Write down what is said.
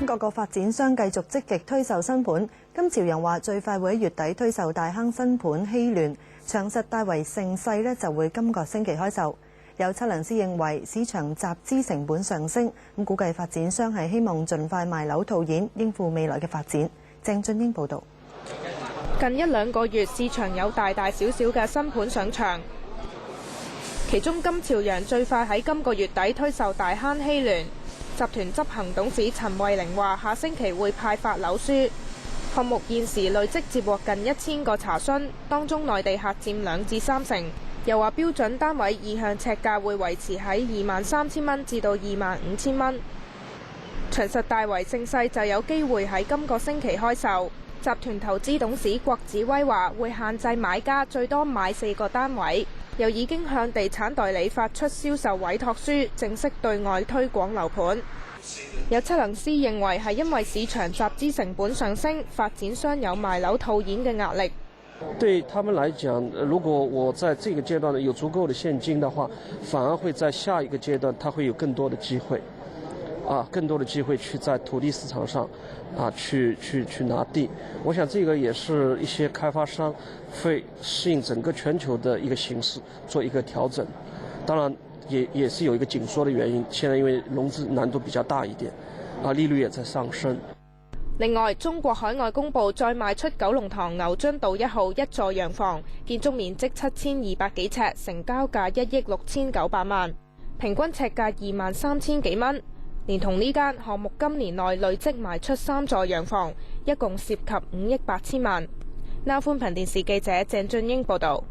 各個發展商繼續積極推售新盤。金朝陽話最快會喺月底推售大坑新盤希聯，長實大圍盛世就會今個星期開售。有測量師認為市場集資成本上升，估計發展商係希望盡快賣樓套現，應付未來嘅發展。鄭俊英報導。近一兩個月，市場有大大小小嘅新盤上場，其中金朝陽最快喺今個月底推售大坑希聯。集團執行董事陳慧玲話：下星期會派發樓書。項目現時累積接獲近1000個查詢，當中內地客佔2至3成。又話標準單位意向尺價會維持喺23,000蚊至到25,000蚊。長實大圍盛世就有機會喺今個星期開售。集團投資董事郭子威話：會限制買家最多買4個單位，又已經向地產代理發出銷售委託書，正式對外推廣樓盤。有測量師認為係因為市場集資成本上升，發展商有賣樓套現嘅壓力。對他們來講，如果我在這個階段有足夠的現金的話，反而會在下一個階段，他會有更多的機會，更多的機會去在土地市場上，去拿地。我想這個也是一些開發商會適應整個全球的一個形勢，做一個調整。當然也是有一個緊縮的原因，現在因為融資難度比較大一點，利率也在上升。另外，中國海外公佈再賣出九龍塘牛津道1號1座洋房，建築面積7200幾尺，成交價1億6900萬，平均尺價23,000幾蚊。連同呢間項目今年內累積賣出3座洋房，一共涉及5億8千萬。Now 寬頻電視記者鄭俊英報導。